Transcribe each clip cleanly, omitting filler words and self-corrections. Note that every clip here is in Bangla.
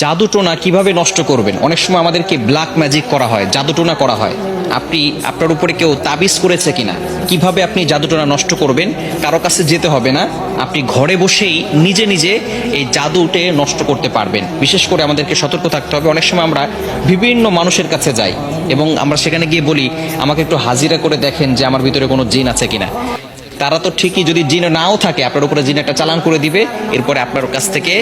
জাদুটোনা কিভাবে নষ্ট করবেন। অনেক সময় আমাদেরকে ব্ল্যাক ম্যাজিক করা হয়, জাদুটোনা করা হয়। আপনি আপনার উপরে কেউ তাবিজ করেছে কিনা, কিভাবে আপনি জাদুটোনা নষ্ট করবেন, কারো কাছে যেতে হবে না, আপনি ঘরে বসেই নিজে নিজে এই জাদুটে নষ্ট করতে পারবেন। বিশেষ করে আমাদেরকে সতর্ক থাকতে হবে। অনেক সময় আমরা বিভিন্ন মানুষের কাছে যাই এবং আমরা সেখানে গিয়ে বলি আমাকে একটু হাজিরা করে দেখেন যে আমার ভিতরে কোনো জিন আছে কিনা। তারা তো ঠিকই, যদি জিন নাও থাকে আপনার উপরে জিন একটা চালান করে দিবে, এরপরে আপনার কাছ থেকে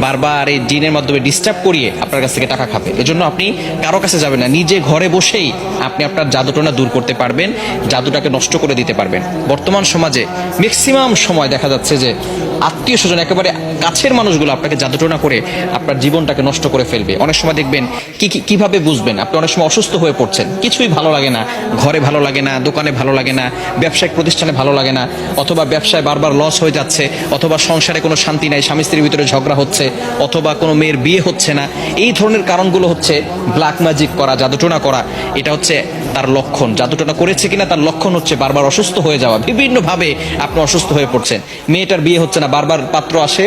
বারবার এই জিনের মাধ্যমে ডিস্টার্ব করিয়ে আপনার কাছ থেকে টাকা খাবে। এজন্য আপনি কারো কাছে যাবেন না, নিজে ঘরে বসেই আপনি আপনার জাদুটোনা দূর করতে পারবেন, জাদুটাকে নষ্ট করে দিতে পারবেন। বর্তমান সমাজে ম্যাক্সিমাম সময় দেখা যাচ্ছে যে আত্মীয় স্বজন, একেবারে কাছের মানুষগুলো আপনাকে জাদুটোনা করে আপনার জীবনটাকে নষ্ট করে ফেলবে। অনেক সময় দেখবেন কিভাবে বুঝবেন, আপনি অনেক সময় অসুস্থ হয়ে পড়ছেন, কিছুই ভালো লাগে না, ঘরে ভালো লাগে না, দোকানে ভালো লাগে না, ব্যবসায়িক প্রতিষ্ঠানে ভালো লাগে না, অথবা ব্যবসায় বারবার লস হয়ে যাচ্ছে, অথবা সংসারে কোনো শান্তি নাই, স্বামী স্ত্রীর ভিতরে ঝগড়া হচ্ছে, অথবা কোনো মেয়ের বিয়ে হচ্ছে না। এই ধরনের কারণগুলো হচ্ছে ব্ল্যাক ম্যাজিক করা, জাদুটোনা করা। এটা হচ্ছে তার লক্ষণ। জাদুটোনা করেছে কিনা তার লক্ষণ হচ্ছে বারবার অসুস্থ হয়ে যাওয়া, বিভিন্নভাবে আপনি অসুস্থ হয়ে পড়ছেন। মেয়েটার বিয়ে হচ্ছে না, বারবার পাত্র আসে,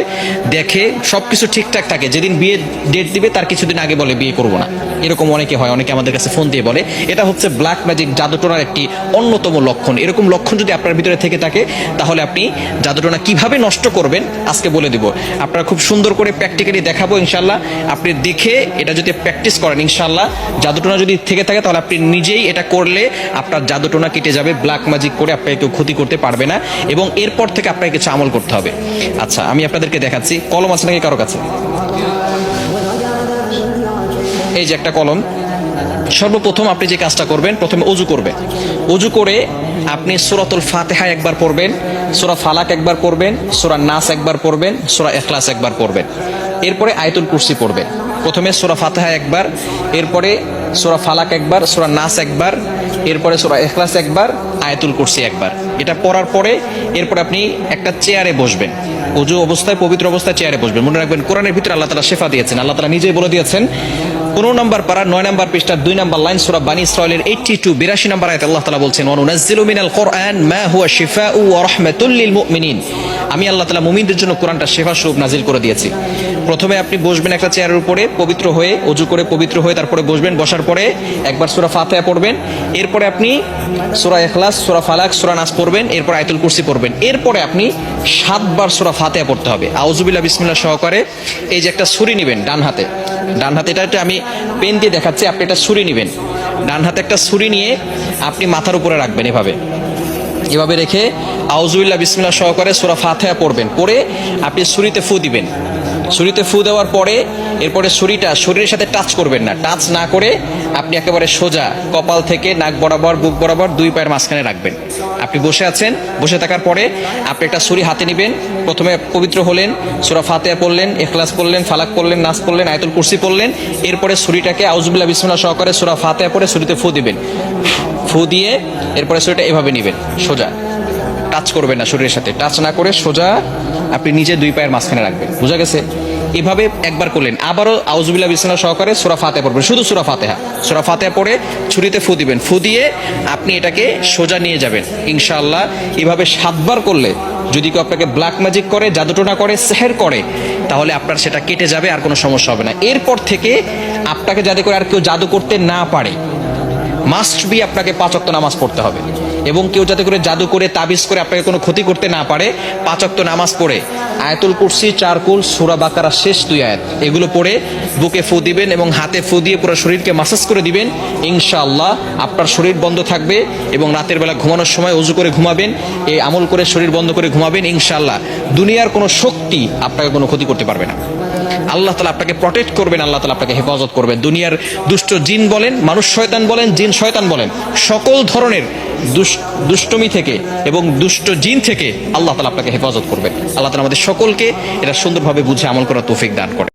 দেখে সবকিছু ঠিকঠাক থাকে, যেদিন বিয়ে ডেট দিবে তার কিছুদিন আগে বলে বিয়ে করবো না। এরকম অনেকে হয়, অনেকে আমাদের কাছে ফোন দিয়ে বলে। এটা হচ্ছে ব্ল্যাক ম্যাজিক, জাদুটোনার একটি অন্যতম লক্ষণ। এরকম লক্ষণ যদি আপনার ভিতরে থেকে থাকে তাহলে আপনি জাদুটোনা কিভাবে নষ্ট করবেন আজকে বলে দিব। আপনারা খুব সুন্দর করে প্র্যাকটিক্যালি দেখাবো ইনশাল্লাহ। আপনি দেখে এটা যদি প্র্যাকটিস করেন ইনশাল্লাহ, জাদুটোনা যদি থেকে থাকে তাহলে আপনি নিজেই এটা করলে আপনার জাদুটোনা কেটে যাবে। ব্ল্যাক ম্যাজিক করে আপনাকে কেউ ক্ষতি করতে পারবে না এবং এরপর থেকে আপনাকে কিছু আমল করতে হবে। আচ্ছা, আমি আপনাদেরকে দেখাচ্ছি। কলম আছে নাকি কারো কাছে? এই যে একটা কলম। সর্বপ্রথম আপনি যে কাজটা করবেন, প্রথমে অজু করবেন। অজু করে আপনি সূরাতুল ফাতিহা একবার পড়বেন, সূরা ফালাক একবার পড়বেন, সূরা নাস একবার পড়বেন, সূরা ইখলাস একবার পড়বেন। এরপরে আয়াতুল কুরসি পড়বেন। প্রথমে সূরা ফাতিহা একবার, এরপরে সূরা ফালাক একবার, সূরা নাস একবার, এরপরে সূরা ইখলাস একবার, আয়াতুল কুরসি একবার। এটা পড়ার পরে এরপর আপনি একটা চেয়ারে বসবেন। অজু অবস্থায়, পবিত্র অবস্থায় চেয়ারে বসবেন। মনে রাখবেন কোরআনের ভিতরে আল্লাহ তাআলা শিফা দিয়েছেন। আল্লাহ তাআলা নিজেই বলে দিয়েছেন 15 নম্বর পারা 9 নম্বর পৃষ্ঠা 2 নম্বর লাইন সূরা বানী ইসরাঈলের 82 নম্বর আয়াতে আল্লাহ তাআলা বলছেন, ওয়া নুনাজ্জিলু মিনাল কুরআন মা হুয়া শিফাউ ওয়া রাহমাতুল লিল মুমিনিন। আমি আল্লাহ তাআলা মুমিনদের জন্য কোরআনটা শিফা স্বরূপ নাজিল করে দিয়েছি। প্রথমে আপনি বসবেন একটা চেয়ারের উপরে, পবিত্র হয়ে, অজু করে পবিত্র হয়ে তারপরে বসবেন। বসার পরে একবার সূরা ফাতিহা পড়বেন, এরপরে আপনি সূরা ইখলাস, সূরা ফালাক, সূরা নাস পড়বেন, এরপর আয়াতুল কুরসি পড়বেন। এরপরে আপনি 7 বার সূরা ফাতিহা পড়তে হবে। আউযুবিল্লাহ বিসমিল্লাহ সহকারে এই যে একটা ছুরি নেবেন ডান হাতে, এটা আমি পেন দিয়ে দেখাচ্ছি, আপনি একটা ছুরি নেবেন। ডান হাতে একটা ছুরি নিয়ে আপনি মাথার উপরে রাখবেন, এভাবে রেখে আউযুবিল্লাহ বিসমিল্লাহ সহকারে সূরা ফাতিহা পড়বেন। পড়ে আপনি ছুরিতে ফু দিবেন। ছুরিতে ফু দেওয়ার পরে এরপরে ছুরিটা শরীরের সাথে টাচ করবেন না। টাচ না করে আপনি একেবারে সোজা কপাল থেকে নাক বরাবর, বুক বরাবর 2 পায়ের মাঝখানে রাখবেন। আপনি বসে আছেন, বসে থাকার পরে আপনি একটা ছুরি হাতে নেবেন। প্রথমে পবিত্র হলেন, সূরা ফাতিহা পড়লেন, ইখলাস পড়লেন, ফালাক পড়লেন, নাস পড়লেন, আয়াতুল কুরসি পড়লেন। এরপরে ছুরিটাকে আউযুবিল্লাহ বিসমিল্লাহ সহকারে সূরা ফাতিহা পড়ে ছুরিতে ফু দিবেন। ফু দিয়ে এরপরে ছুরিটা এভাবে নেবেন, সোজা, টাচ করবেন না, শরীরের সাথে টাচ না করে সোজা আপনি নিজে 2 পায়ের মাঝখানে রাখবেন। বুঝা গেছে? এভাবে একবার করলেন। আবারও আউযুবিল্লাহ বিসমিল্লাহ সহকারে সূরা ফাতিহা পড়বেন, শুধু সূরা ফাতিহা পড়ে ছুরিতে ফু দিবেন। ফু দিয়ে আপনি এটাকে সোজা নিয়ে যাবেন ইনশাআল্লাহ। এভাবে 7 বার করলে যদি কেউ আপনাকে ব্ল্যাক ম্যাজিক করে, জাদুটোনা করে, সেহের করে, তাহলে আপনার সেটা কেটে যাবে, আর কোনো সমস্যা হবে না। এরপর থেকে আপনাকে যাতে করে আর কেউ জাদু করতে না পারে, মাস্ট বি আপনাকে 5 ওয়াক্ত নামাজ পড়তে হবে। এবং কেউ যাতে করে জাদু করে, তাবিজ করে আপনাকে কোনো ক্ষতি করতে না পারে, 5 ওয়াক্ত নামাজ পড়ে আয়াতুল কুরসি, 4 কুল, সূরা বাকারা শেষ 2 আয়াত এগুলো পড়ে বুকে ফু দিবেন এবং হাতে ফু দিয়ে পুরো শরীরকে মাসাজ করে দিবেন। ইনশাআল্লাহ আপনার শরীর বন্ধ থাকবে এবং রাতের বেলা ঘুমানোর সময় ওযু করে ঘুমাবেন, এই আমল করে শরীর বন্ধ করে ঘুমাবেন। ইনশাআল্লাহ দুনিয়ার কোনো শক্তি আপনাকে কোনো ক্ষতি করতে পারবে না। আল্লাহ তাআলা আপনাকে প্রটেক্ট করবেন, আল্লাহ তাআলা আপনাকে হেফাজত করবেন। দুনিয়ার দুষ্ট জিন বলেন, মানুষ শয়তান বলেন, জিন শয়তান বলেন, সকল ধরনের দুষ্টমি থেকে এবং দুষ্ট জিন থেকে আল্লাহ তাআলা আপনাকে হেফাজত করবেন। আল্লাহ তাআলা আমাদের সকলকে এটা সুন্দরভাবে বুঝে আমল করার তৌফিক দান করেন।